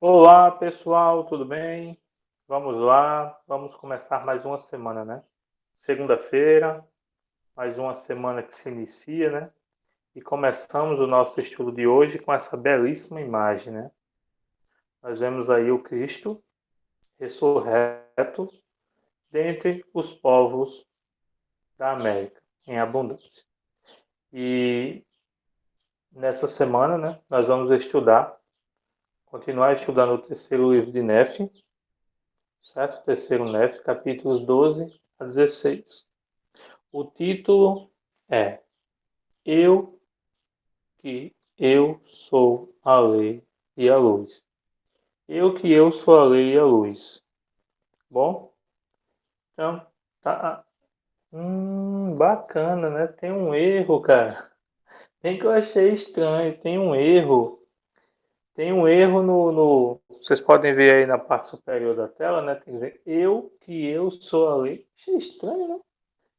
Olá, pessoal, tudo bem? Vamos lá, vamos começar mais uma semana, né? Segunda-feira, mais uma semana que se inicia, né? E começamos o nosso estudo de hoje com essa belíssima imagem, né? Nós vemos aí o Cristo ressurreto dentre os povos da América, em abundância. E nessa semana, né, nós vamos continuar estudando o terceiro livro de Néfi, certo? Terceiro Néfi, capítulos 12 a 16. O título é Eu sou a lei e a luz. Eu sou a lei e a luz. Bom, então tá. Bacana, né? Tem um erro, cara. Tem que eu achei estranho. Tem um erro. Tem um erro Vocês podem ver aí na parte superior da tela, né? Tem que dizer eu sou a lei. Achei estranho, né?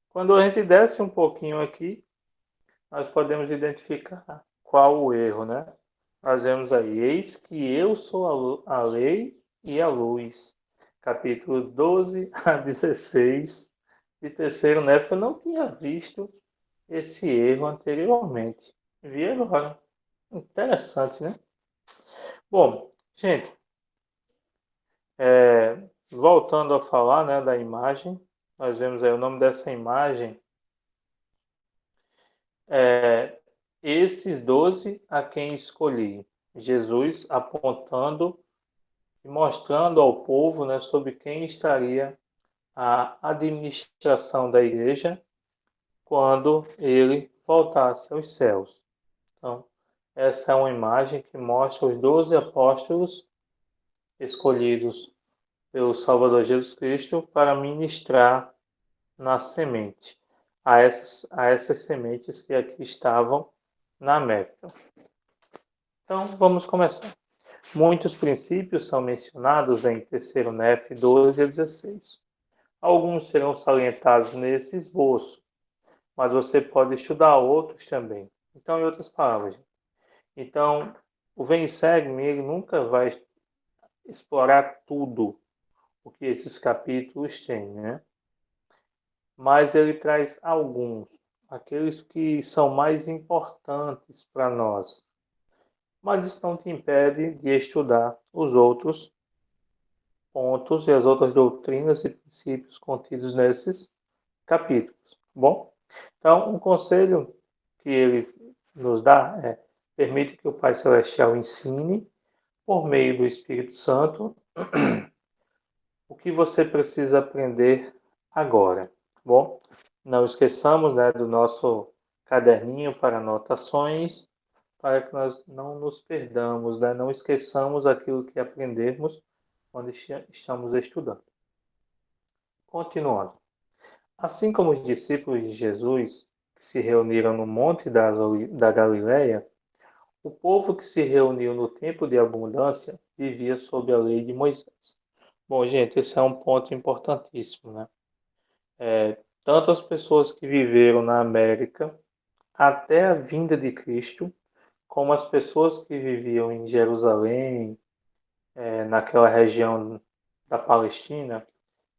Quando a gente desce um pouquinho aqui, nós podemos identificar qual o erro, né? Nós vemos aí, eis que eu sou a lei e a luz. Capítulo 12 a 16 de terceiro Néfi. Eu não tinha visto esse erro anteriormente. Vi agora. Interessante, né? Bom, gente, voltando a falar, né, da imagem, nós vemos aí o nome dessa imagem é esses 12 a quem escolhi. Jesus apontando e mostrando ao povo, né, sobre quem estaria a administração da igreja quando ele voltasse aos céus. Então, essa é uma imagem que mostra os 12 apóstolos escolhidos pelo Salvador Jesus Cristo para ministrar na semente, a essas sementes que aqui estavam na América. Então, vamos começar. Muitos princípios são mencionados em 3º Nef 12 a 16. Alguns serão salientados nesse esboço, mas você pode estudar outros também. Então, em outras palavras, então, o Vem e Segue-me, ele nunca vai explorar tudo o que esses capítulos têm, né? Mas ele traz alguns, aqueles que são mais importantes para nós. Mas isso não te impede de estudar os outros pontos e as outras doutrinas e princípios contidos nesses capítulos. Bom, então um conselho que ele nos dá é: permite que o Pai Celestial ensine, por meio do Espírito Santo, o que você precisa aprender agora. Bom, não esqueçamos, né, do nosso caderninho para anotações, para que nós não nos perdamos, né? Não esqueçamos aquilo que aprendemos quando estamos estudando. Continuando. Assim como os discípulos de Jesus, que se reuniram no Monte da Galileia, o povo que se reuniu no tempo de abundância vivia sob a lei de Moisés. Bom, gente, esse é um ponto importantíssimo, né? Tanto as pessoas que viveram na América até a vinda de Cristo, como as pessoas que viviam em Jerusalém, naquela região da Palestina,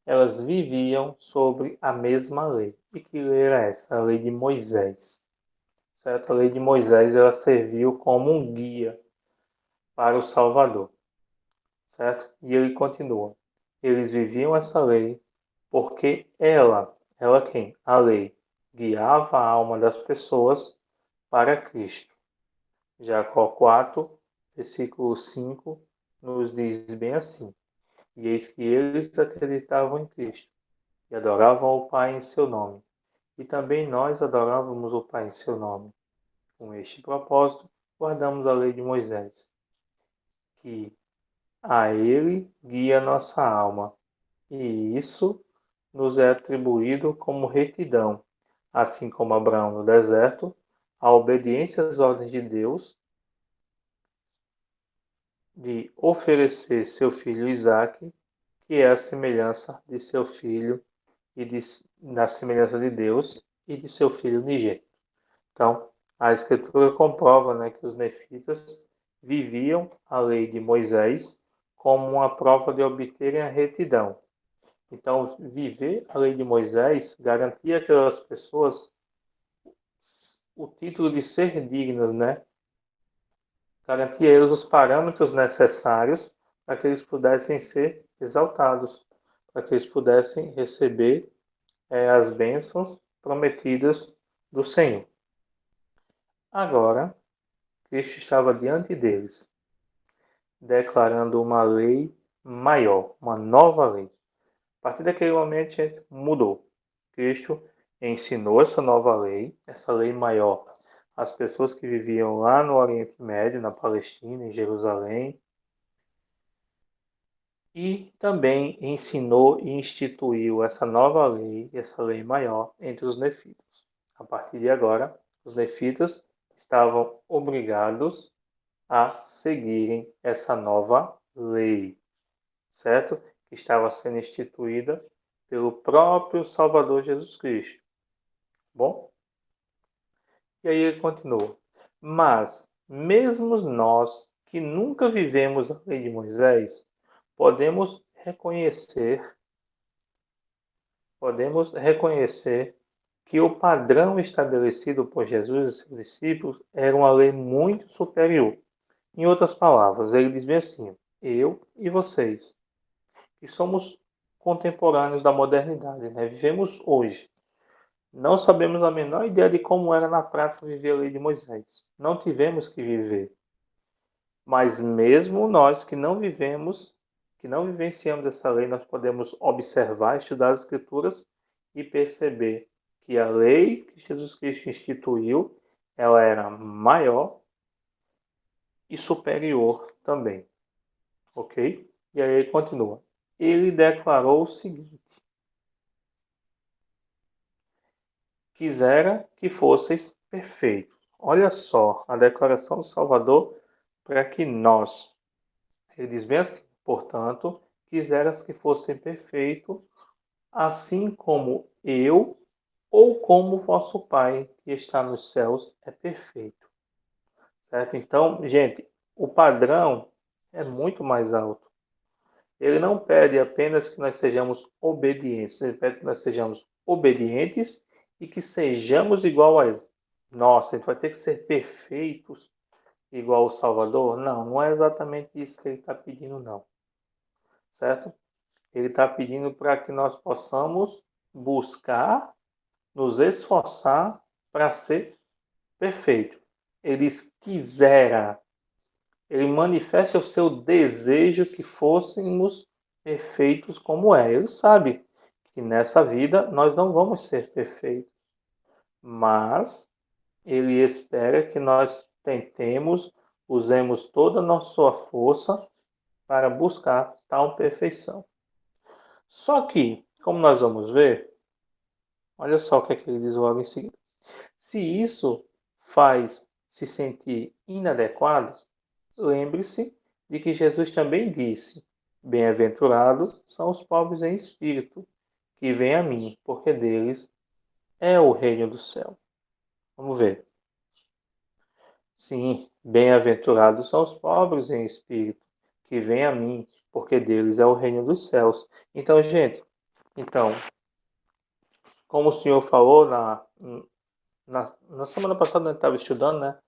elas viviam sobre a mesma lei. E que lei era essa? A lei de Moisés. Certo? A lei de Moisés, ela serviu como um guia para o Salvador. Certo? E ele continua. Eles viviam essa lei porque ela quem? A lei guiava a alma das pessoas para Cristo. Jacó 4, versículo 5, nos diz bem assim: E eis que eles acreditavam em Cristo e adoravam o Pai em seu nome. E também nós adorávamos o Pai em seu nome. Com este propósito, guardamos a lei de Moisés, que a ele guia nossa alma, e isso nos é atribuído como retidão, assim como Abraão no deserto, a obediência às ordens de Deus de oferecer seu filho Isaque, que é a semelhança de seu filho na semelhança de Deus e de seu filho unigênito. Então, a Escritura comprova, né, que os nefitas viviam a lei de Moisés como uma prova de obterem a retidão. Então, viver a lei de Moisés garantia àquelas pessoas o título de ser dignas, né? Garantia a eles os parâmetros necessários para que eles pudessem ser exaltados, para que eles pudessem receber as bênçãos prometidas do Senhor. Agora, Cristo estava diante deles, declarando uma lei maior, uma nova lei. A partir daquele momento, gente, mudou. Cristo ensinou essa nova lei, essa lei maior, às pessoas que viviam lá no Oriente Médio, na Palestina, em Jerusalém, e também ensinou e instituiu essa nova lei, essa lei maior, entre os nefitas. A partir de agora, os nefitas estavam obrigados a seguirem essa nova lei, certo? Que estava sendo instituída pelo próprio Salvador Jesus Cristo. Bom? E aí ele continua. Mas, mesmo nós que nunca vivemos a lei de Moisés, podemos reconhecer que o padrão estabelecido por Jesus e seus discípulos era uma lei muito superior. Em outras palavras, ele diz bem assim: eu e vocês, que somos contemporâneos da modernidade, né? Vivemos hoje. Não sabemos a menor ideia de como era na prática viver a lei de Moisés. Não tivemos que viver. Mas mesmo nós que não vivemos, que não vivenciamos essa lei, nós podemos observar, estudar as Escrituras e perceber que a lei que Jesus Cristo instituiu, ela era maior e superior também, ok? E aí ele continua. Ele declarou o seguinte: quisera que fosseis perfeitos. Olha só a declaração do Salvador para que nós, ele diz bem assim, portanto, quiseras que fossem perfeitos, assim como eu ou como vosso Pai que está nos céus é perfeito. Certo? Então, gente, o padrão é muito mais alto. Ele não pede apenas que nós sejamos obedientes, ele pede que nós sejamos obedientes e que sejamos igual a ele. Nossa, a gente vai ter que ser perfeitos igual o Salvador? Não, não é exatamente isso que ele está pedindo, não. Certo? Ele está pedindo para que nós possamos buscar, nos esforçar para ser perfeito. Ele quisera, ele manifesta o seu desejo que fôssemos perfeitos como é. Ele sabe que nessa vida nós não vamos ser perfeitos, mas ele espera que nós tentemos, usemos toda a nossa força para buscar tal perfeição. Só que, como nós vamos ver, olha só o que é que ele diz logo em seguida. Se isso faz se sentir inadequado, lembre-se de que Jesus também disse: bem-aventurados são os pobres em espírito, que vêm a mim, porque deles é o reino do céu. Vamos ver. Sim, bem-aventurados são os pobres em espírito, que vêm a mim, porque deles é o reino dos céus. Então, gente, como o senhor falou na semana passada, a gente estava estudando, né?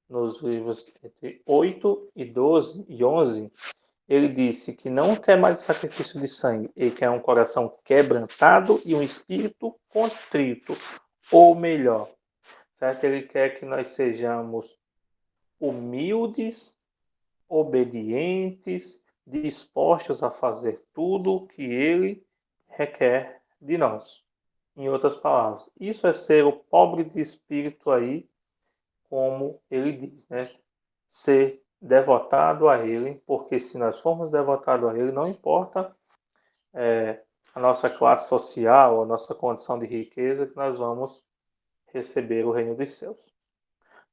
Nos livros entre 8 e 12 e 11, ele disse que não quer mais sacrifício de sangue, ele quer um coração quebrantado e um espírito contrito, ou melhor, certo? Ele quer que nós sejamos humildes, obedientes, dispostos a fazer tudo o que ele requer de nós. Em outras palavras, isso é ser o pobre de espírito aí, como ele diz, né? Ser devotado a ele, porque se nós formos devotados a ele, não importa a nossa classe social, a nossa condição de riqueza, que nós vamos receber o reino dos céus.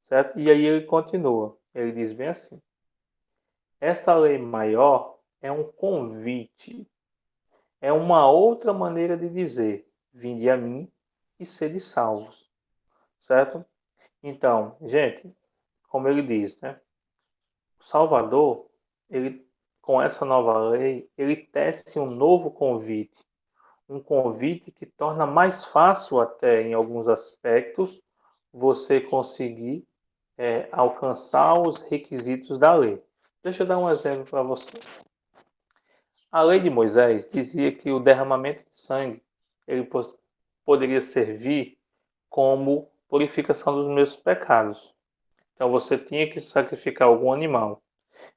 Certo? E aí ele continua, ele diz bem assim: essa lei maior é um convite, é uma outra maneira de dizer: vinde a mim e sede salvos. Certo? Então, gente, como ele diz, né? O Salvador, ele com essa nova lei, ele tece um novo convite. Um convite que torna mais fácil até, em alguns aspectos, você conseguir alcançar os requisitos da lei. Deixa eu dar um exemplo para você. A lei de Moisés dizia que o derramamento de sangue ele poderia servir como purificação dos meus pecados. Então você tinha que sacrificar algum animal.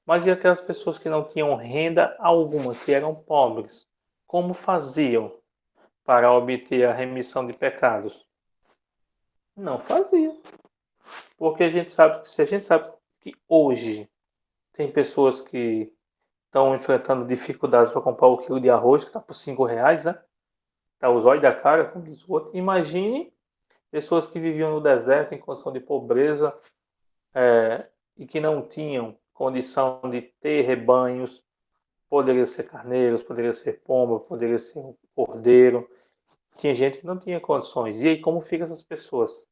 Mas e aquelas pessoas que não tinham renda alguma, que eram pobres? Como faziam para obter a remissão de pecados? Não faziam. Porque a gente sabe que se a gente sabe que hoje tem pessoas que estão enfrentando dificuldades para comprar o quilo de arroz, que está por R$ 5, né? Está os olhos da cara, como diz o outro. Imagine pessoas que viviam no deserto em condição de pobreza e que não tinham condição de ter rebanhos. Poderia ser carneiros, poderia ser pomba, poderia ser um cordeiro. Tinha gente que não tinha condições. E aí, como ficam essas pessoas?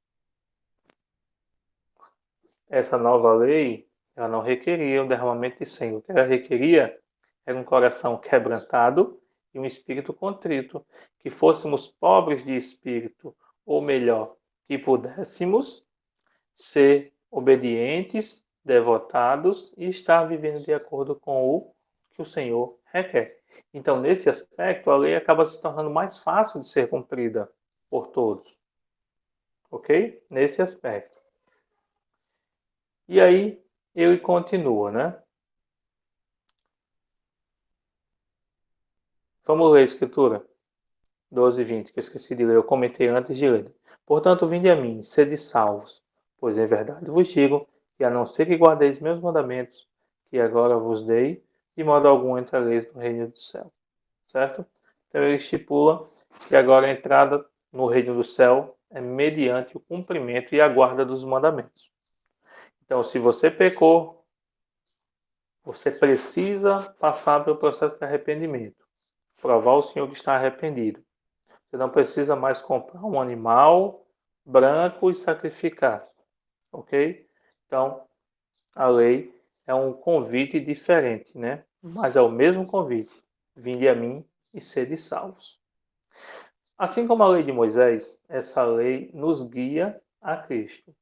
Essa nova lei, ela não requeria o derramamento de sangue. O que ela requeria era um coração quebrantado e um espírito contrito. Que fôssemos pobres de espírito, ou melhor, que pudéssemos ser obedientes, devotados e estar vivendo de acordo com o que o Senhor requer. Então, nesse aspecto, a lei acaba se tornando mais fácil de ser cumprida por todos. Ok? Nesse aspecto. E aí, ele continua, né? Vamos ler a escritura 12 e 20, que eu esqueci de ler, eu comentei antes de ler. Portanto, vinde a mim, sede salvos, pois em verdade vos digo que a não ser que guardeis meus mandamentos, que agora vos dei, de modo algum entrareis no reino do céu. Certo? Então ele estipula que agora a entrada no reino do céu é mediante o cumprimento e a guarda dos mandamentos. Então, se você pecou, você precisa passar pelo processo de arrependimento, provar ao Senhor que está arrependido. Você não precisa mais comprar um animal branco e sacrificar, ok? Então, a lei é um convite diferente, né? Mas é o mesmo convite. Vinde a mim e sede salvos. Assim como a lei de Moisés, essa lei nos guia a Cristo.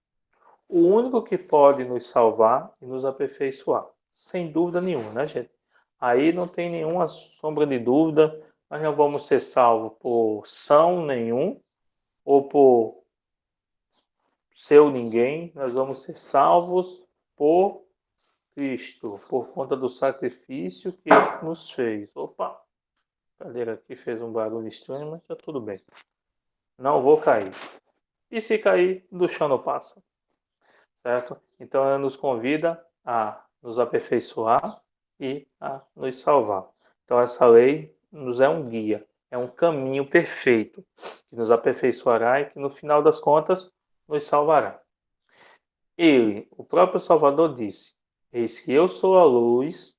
O único que pode nos salvar e nos aperfeiçoar. Sem dúvida nenhuma, né, gente? Aí não tem nenhuma sombra de dúvida. Nós não vamos ser salvos por são nenhum ou por seu ninguém. Nós vamos ser salvos por Cristo, por conta do sacrifício que Ele nos fez. Opa, a cadeira aqui fez um barulho estranho, mas está tudo bem. Não vou cair. E se cair, do chão não passa. Certo? Então ela nos convida a nos aperfeiçoar e a nos salvar. Então essa lei nos é um guia, é um caminho perfeito que nos aperfeiçoará e que no final das contas nos salvará. Ele, o próprio Salvador disse: Eis que eu sou a luz,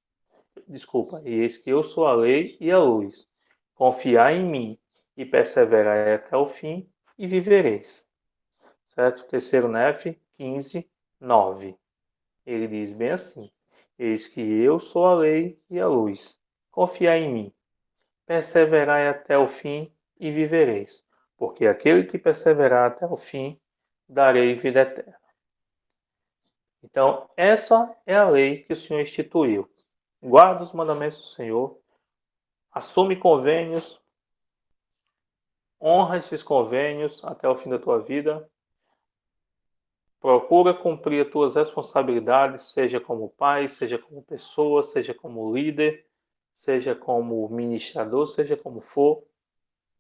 eis que eu sou a lei e a luz. Confiai em mim e perseverai até o fim e vivereis. Certo? Terceiro Nef 15, 9. Ele diz bem assim: Eis que eu sou a lei e a luz. Confiai em mim. Perseverai até o fim e vivereis. Porque aquele que perseverar até o fim, darei vida eterna. Então, essa é a lei que o Senhor instituiu. Guarda os mandamentos do Senhor, assume convênios, honra esses convênios até o fim da tua vida. Procura cumprir as tuas responsabilidades, seja como pai, seja como pessoa, seja como líder, seja como ministrador, seja como for.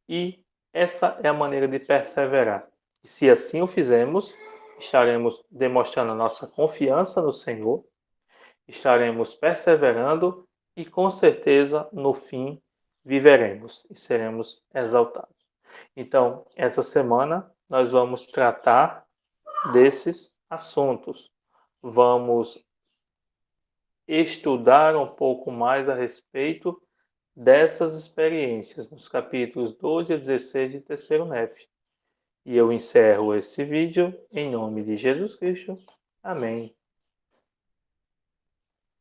E essa é a maneira de perseverar. E se assim o fizermos, estaremos demonstrando a nossa confiança no Senhor, estaremos perseverando e com certeza no fim viveremos e seremos exaltados. Então, essa semana nós vamos tratar desses assuntos. Vamos estudar um pouco mais a respeito dessas experiências nos capítulos 12 a 16 de Terceiro Nef. E eu encerro esse vídeo em nome de Jesus Cristo. Amém.